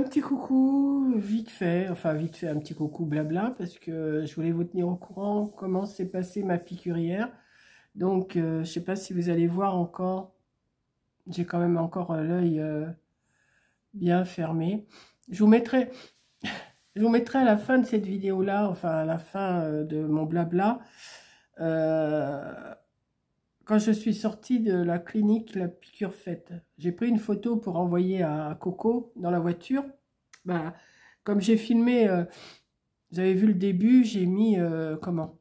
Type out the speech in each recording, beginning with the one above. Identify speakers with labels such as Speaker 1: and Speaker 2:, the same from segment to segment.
Speaker 1: petit coucou, vite fait, enfin vite fait, un petit coucou blabla, parce que je voulais vous tenir au courant comment s'est passée ma piqûre hier. Donc, je sais pas si vous allez voir encore, j'ai quand même encore l'œil bien fermé. Je vous mettrai, je vous mettrai à la fin de cette vidéo-là, enfin à la fin de mon blabla, quand je suis sortie de la clinique, la piqûre faite. J'ai pris une photo pour envoyer à Coco dans la voiture. Bah, comme j'ai filmé, vous avez vu le début, j'ai mis comment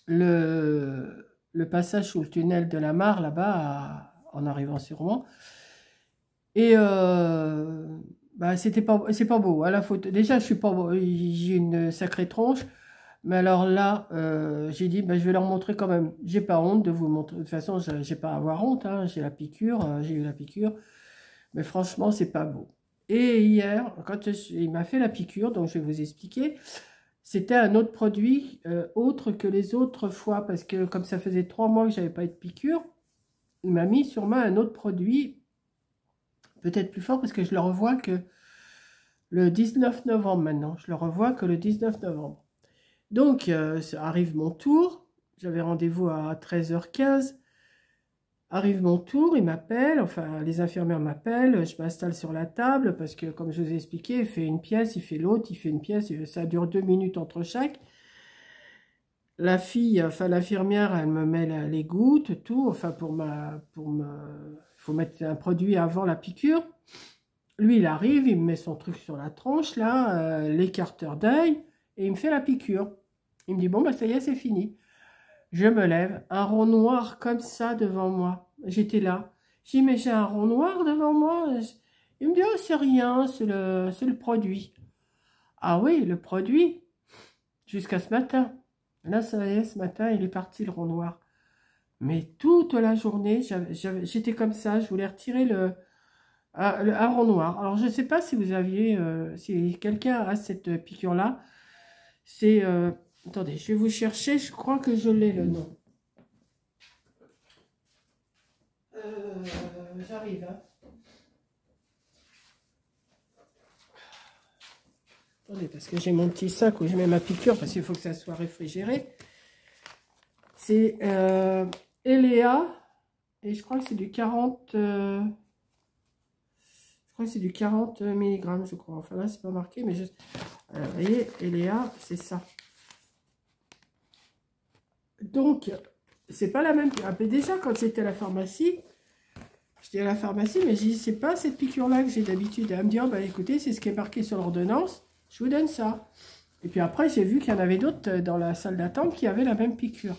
Speaker 1: le passage sous le tunnel de la Mare là-bas en arrivant sur Rouen. Et bah, c'est pas beau à la photo. Déjà, je suis pas beau, j'ai une sacrée tronche. Mais alors là, j'ai dit, bah, je vais leur montrer quand même. J'ai pas honte de vous montrer. De toute façon, j'ai pas à avoir honte. Hein. J'ai la piqûre, j'ai eu la piqûre. Mais franchement, c'est pas beau. Et hier, quand il m'a fait la piqûre, donc je vais vous expliquer, c'était un autre produit, autre que les autres fois, parce que comme ça faisait 3 mois que j'avais pas eu de piqûre, il m'a mis sur moi un autre produit, peut-être plus fort, parce que je le revois que le 19 novembre maintenant. Je le revois que le 19 novembre. Donc, ça arrive mon tour. J'avais rendez-vous à 13h15. Arrive mon tour, il m'appelle, enfin les infirmières m'appellent, je m'installe sur la table parce que comme je vous ai expliqué, il fait une pièce, il fait l'autre, il fait une pièce, ça dure 2 minutes entre chaque. La fille, enfin l'infirmière, elle me met les gouttes, tout, enfin il faut mettre un produit avant la piqûre. Lui, il arrive, il me met son truc sur la tronche, là, l'écarteur d'œil, et il me fait la piqûre. Il me dit, bon, bah ça y est, c'est fini. Je me lève, un rond noir comme ça devant moi. J'étais là. J'ai dit, mais j'ai un rond noir devant moi. Il me dit, oh, c'est rien, c'est le produit. Ah oui, le produit. Jusqu'à ce matin. Là, ça y est, ce matin, il est parti, le rond noir. Mais toute la journée, j'étais comme ça. Je voulais retirer un rond noir. Alors, je ne sais pas si vous aviez, si quelqu'un a cette piqûre-là. C'est... attendez, je vais vous chercher, je crois que je l'ai le nom. J'arrive. Hein. Attendez, parce que j'ai mon petit sac où je mets ma piqûre, parce qu'il faut que ça soit réfrigéré. C'est Eléa, et je crois que c'est du 40... je crois que c'est du 40 mg, je crois. Enfin là, c'est pas marqué, mais juste... Alors, vous voyez, Eléa, c'est ça. Donc, c'est pas la même. Déjà, quand j'étais à la pharmacie, j'étais à la pharmacie, mais j'ai dit, c'est pas cette piqûre-là que j'ai d'habitude. Elle me dit, oh, bah, écoutez, c'est ce qui est marqué sur l'ordonnance, je vous donne ça. Et puis après, j'ai vu qu'il y en avait d'autres dans la salle d'attente qui avaient la même piqûre.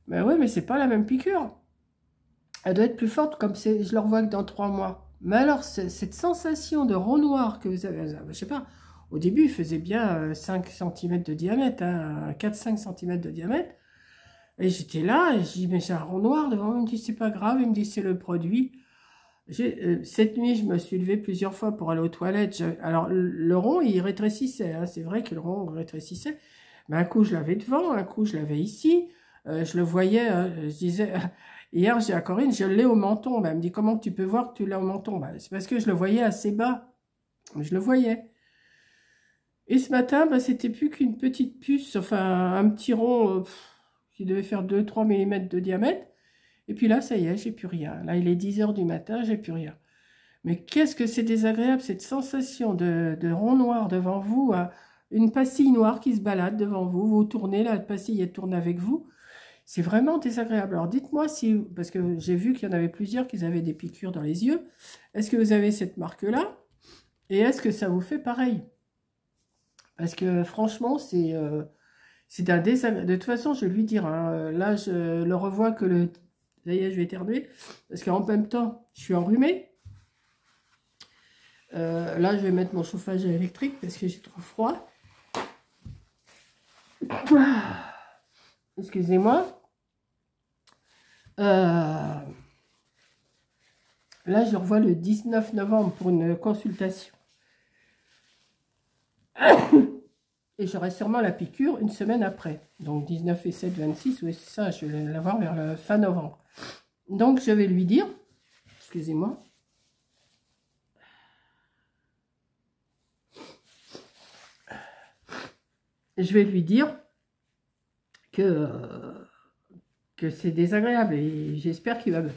Speaker 1: Mais oui, mais c'est pas la même piqûre. Elle doit être plus forte, comme je le revois que dans 3 mois. Mais alors, cette sensation de rond noir que vous avez, je sais pas, au début, il faisait bien 5 cm de diamètre, hein, 4-5 cm de diamètre. Et j'étais là, et je dis, mais j'ai un rond noir devant moi. Il me dit, c'est pas grave. Il me dit, c'est le produit. Cette nuit, je me suis levée plusieurs fois pour aller aux toilettes. Alors, le rond, il rétrécissait. Hein, c'est vrai que le rond rétrécissait. Mais un coup, je l'avais devant, un coup, je l'avais ici. Je le voyais, je disais... Hier, j'ai à Corinne, je l'ai au menton. Ben, elle me dit, comment tu peux voir que tu l'as au menton? Ben, c'est parce que je le voyais assez bas. Je le voyais. Et ce matin, ben, c'était plus qu'une petite puce, enfin, un petit rond qui devait faire 2-3 mm de diamètre. Et puis là, ça y est, j'ai plus rien. Là, il est 10 h du matin, j'ai plus rien. Mais qu'est-ce que c'est désagréable, cette sensation de rond noir devant vous, une pastille noire qui se balade devant vous, vous tournez, la pastille, elle tourne avec vous. C'est vraiment désagréable. Alors dites-moi si, parce que j'ai vu qu'il y en avait plusieurs qui avaient des piqûres dans les yeux. Est-ce que vous avez cette marque-là? Et est-ce que ça vous fait pareil? Parce que franchement, c'est un désagréable. De toute façon, je vais lui dire, hein, là, je le revois que le... Ça y est, je vais éternuer. Parce qu'en même temps, je suis enrhumée. Là, je vais mettre mon chauffage électrique parce que j'ai trop froid. Excusez-moi. Là, je revois le 19 novembre pour une consultation. Et j'aurai sûrement la piqûre une semaine après. Donc 19 et 7, 26, oui c'est ça, je vais l'avoir vers la fin novembre. Donc je vais lui dire, excusez-moi, je vais lui dire que c'est désagréable et j'espère qu'il va me...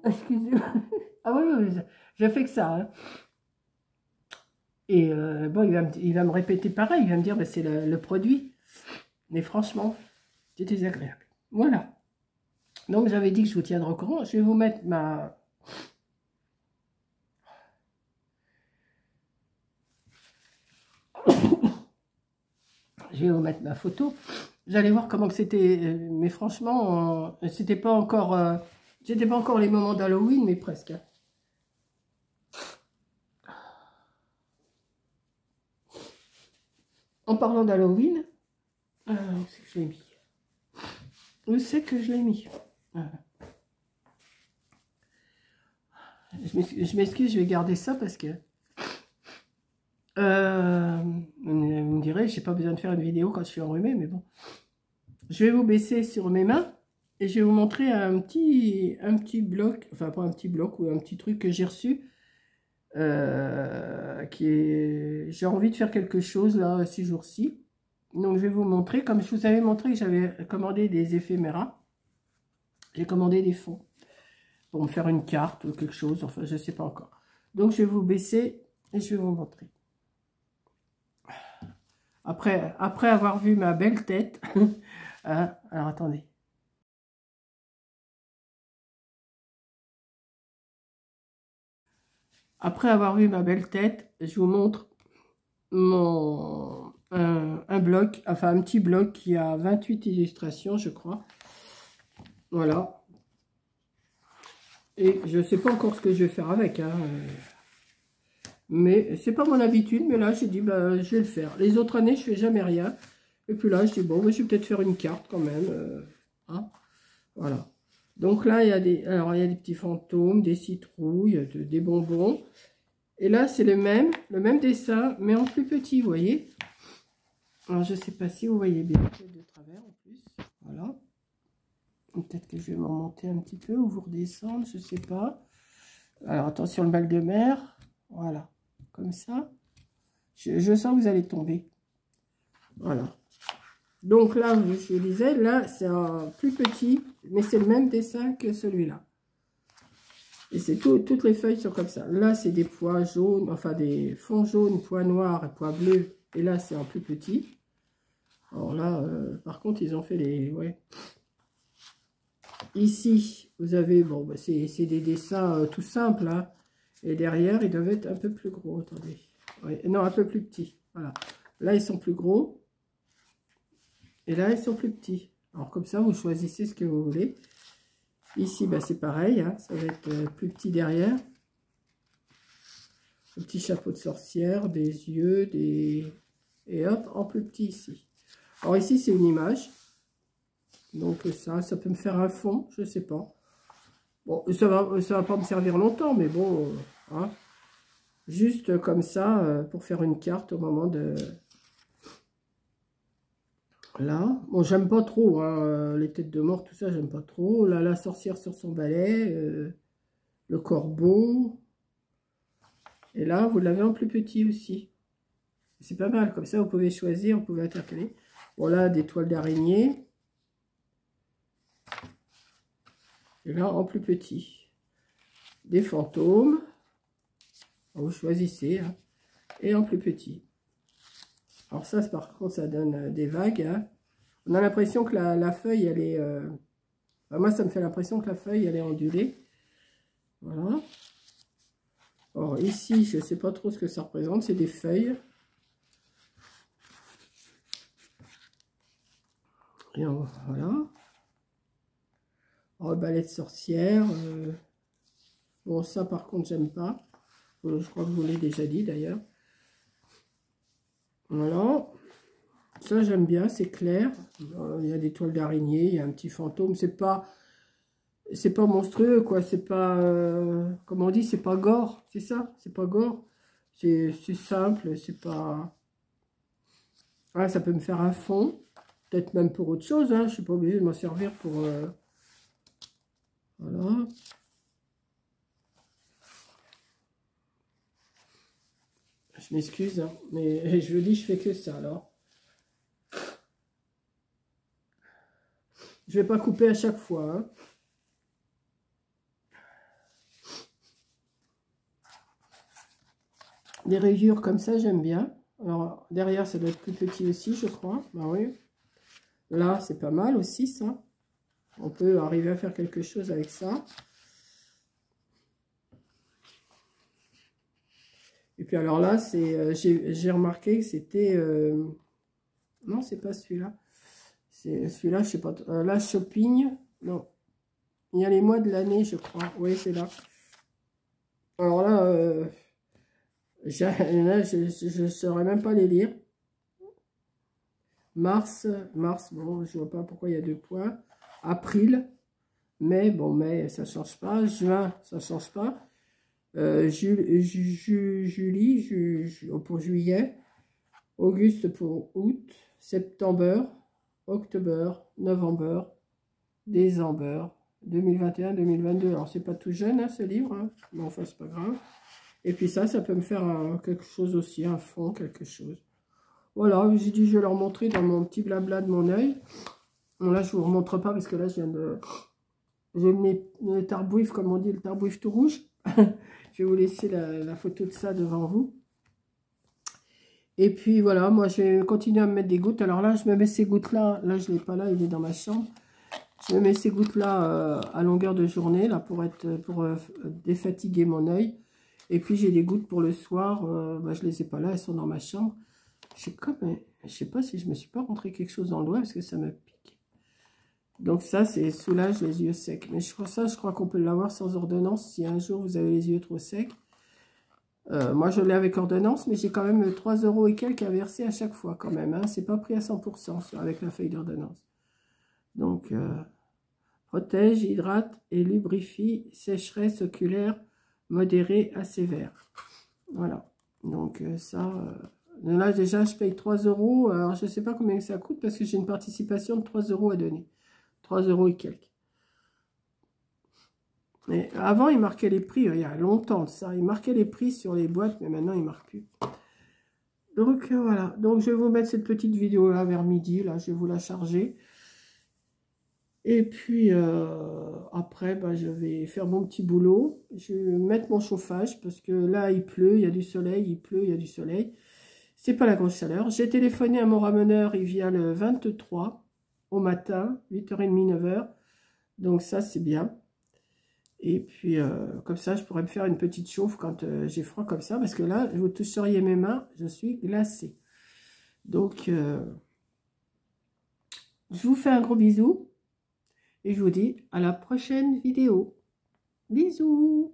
Speaker 1: Excusez-moi. Ah oui, oui, je fais que ça. Hein. Et bon, il va me répéter pareil, il va me dire, bah, c'est le produit. Mais franchement, c'est désagréable. Voilà. Donc, j'avais dit que je vous tiendrai au courant. Je vais vous mettre ma... Je vais vous mettre ma photo. Vous allez voir comment c'était. Mais franchement, c'était pas encore les moments d'Halloween, mais presque. Hein. En parlant d'Halloween, où c'est que je l'ai mis? Où c'est que je l'ai mis? Je m'excuse, je vais garder ça parce que vous me direz, j'ai pas besoin de faire une vidéo quand je suis enrhumée, mais bon. Je vais vous baisser sur mes mains et je vais vous montrer un petit bloc, enfin pas un petit bloc ou un petit truc que j'ai reçu. J'ai envie de faire quelque chose là ces jours-ci. Donc je vais vous montrer, comme je vous avais montré que j'avais commandé des éphéméras. J'ai commandé des fonds pour me faire une carte ou quelque chose, enfin je sais pas encore. Donc je vais vous baisser et je vais vous montrer. Après avoir vu ma belle tête, hein, alors attendez. Après avoir vu ma belle tête, je vous montre un bloc, enfin un petit bloc qui a 28 illustrations, je crois. Voilà. Et je ne sais pas encore ce que je vais faire avec. Hein. Mais c'est pas mon habitude, mais là j'ai dit bah, je vais le faire. Les autres années, je fais jamais rien. Et puis là, je dis bon, je vais peut-être faire une carte quand même. Hein. Voilà. Donc là, il y a des petits fantômes, des citrouilles, des bonbons. Et là, c'est le même dessin, mais en plus petit, vous voyez. Alors, je ne sais pas si vous voyez bien, de travers en plus. Voilà. Peut-être que je vais m'en monter un petit peu ou vous redescendre, je ne sais pas. Alors, attention le mal de mer. Voilà, comme ça. Je sens que vous allez tomber. Voilà. Donc là, je vous disais, là, c'est un plus petit, mais c'est le même dessin que celui-là. Et c'est toutes les feuilles sont comme ça. Là, c'est des pois jaunes, enfin des fonds jaunes, pois noirs et pois bleus. Et là, c'est en plus petit. Alors là, par contre, ils ont fait les... Ouais. Ici, vous avez... Bon, bah, c'est des dessins tout simples. Hein. Et derrière, ils doivent être un peu plus gros. Attendez. Ouais, non, un peu plus petits. Voilà. Là, ils sont plus gros. Et là, ils sont plus petits. Alors, comme ça, vous choisissez ce que vous voulez. Ici, bah, c'est pareil, hein, ça va être plus petit derrière. Un petit chapeau de sorcière, des yeux, et hop, en plus petit ici. Alors ici, c'est une image. Donc ça peut me faire un fond, je sais pas. Bon, ça va pas me servir longtemps, mais bon, hein, juste comme ça, pour faire une carte au moment de... Là, bon, j'aime pas trop, hein, les têtes de mort, tout ça, j'aime pas trop. Là, la sorcière sur son balai, le corbeau. Et là, vous l'avez en plus petit aussi. C'est pas mal, comme ça, vous pouvez choisir, vous pouvez intercaler. Bon, là, des toiles d'araignée. Et là, en plus petit. Des fantômes. Vous choisissez, hein, et en plus petit. Alors ça, par contre, ça donne des vagues. Hein. On a l'impression que la feuille, elle est... Enfin, moi, ça me fait l'impression que la feuille, elle est ondulée. Voilà. Alors ici, je ne sais pas trop ce que ça représente. C'est des feuilles. Et voilà. Alors, balai de sorcière. Bon, ça, par contre, j'aime pas. Je crois que vous l'avez déjà dit, d'ailleurs. Voilà. Ça, j'aime bien, c'est clair. Il y a des toiles d'araignée, il y a un petit fantôme. C'est pas monstrueux, quoi. C'est pas, comment on dit, c'est pas gore. C'est ça, c'est pas gore. C'est simple, c'est pas... Ah, ça peut me faire un fond. Peut-être même pour autre chose, hein. Je suis pas obligée de m'en servir pour... Voilà. Je m'excuse, hein, mais je vous dis, je fais que ça, alors. Je vais pas couper à chaque fois, hein. Des rayures comme ça, j'aime bien. Alors, derrière, ça doit être plus petit aussi, je crois. Bah oui. Là, c'est pas mal aussi, ça. On peut arriver à faire quelque chose avec ça. Et puis alors là, c'est j'ai remarqué que c'était... non, c'est pas celui-là. C'est celui-là, je sais pas. Là, shopping. Non. Il y a les mois de l'année, je crois. Oui, c'est là. Alors là, là je ne saurais même pas les lire. Mars, bon, je vois pas pourquoi il y a 2 points. Avril, mai, bon, mai, ça change pas. Juin, ça change pas. Juillet, pour juillet. Auguste pour août. Septembre, octobre, novembre, décembre. 2021-2022. Alors, c'est pas tout jeune, hein, ce livre. Hein. Mais enfin, c'est pas grave. Et puis ça peut me faire quelque chose aussi, un fond, quelque chose. Voilà, j'ai dit, je vais leur montrer dans mon petit blabla de mon œil. Bon, là, je vous remontre pas parce que là, je viens de... J'ai le tarbouif, comme on dit, le tarbouif tout rouge. Je vais vous laisser la photo de ça devant vous. Et puis, voilà, moi, je vais continuer à me mettre des gouttes. Alors là, je me mets ces gouttes-là. Là, je ne l'ai pas là, il est dans ma chambre. Je me mets ces gouttes-là à longueur de journée, là, pour défatiguer mon œil. Et puis, j'ai des gouttes pour le soir. Bah, je ne les ai pas là, elles sont dans ma chambre. Je sais pas si je me suis pas rentré quelque chose dans le doigt parce que ça me pique. Donc ça, c'est soulage les yeux secs. Mais je crois qu'on peut l'avoir sans ordonnance si un jour vous avez les yeux trop secs. Moi, je l'ai avec ordonnance, mais j'ai quand même 3 € et quelques à verser à chaque fois quand même. Hein. C'est pas pris à 100% avec la feuille d'ordonnance. Donc, protège, hydrate et lubrifie, sécheresse oculaire modérée à sévère. Voilà. Donc ça... Là, déjà, je paye 3 €. Alors, je ne sais pas combien ça coûte parce que j'ai une participation de 3 € à donner. 3 € et quelques. Mais avant, ils marquaient les prix. Il y a longtemps de ça. Ils marquaient les prix sur les boîtes, mais maintenant, ils ne marquent plus. Donc, voilà. Donc, je vais vous mettre cette petite vidéo-là vers midi. Là, je vais vous la charger. Et puis, après, bah, je vais faire mon petit boulot. Je vais mettre mon chauffage parce que là, il pleut. Il y a du soleil. Il pleut, il y a du soleil. C'est pas la grosse chaleur. J'ai téléphoné à mon rameneur, il vient le 23 au matin, 8h30, 9h. Donc ça, c'est bien. Et puis, comme ça, je pourrais me faire une petite chauffe quand j'ai froid comme ça. Parce que là, vous toucheriez mes mains, je suis glacée. Donc, je vous fais un gros bisou. Et je vous dis à la prochaine vidéo. Bisous!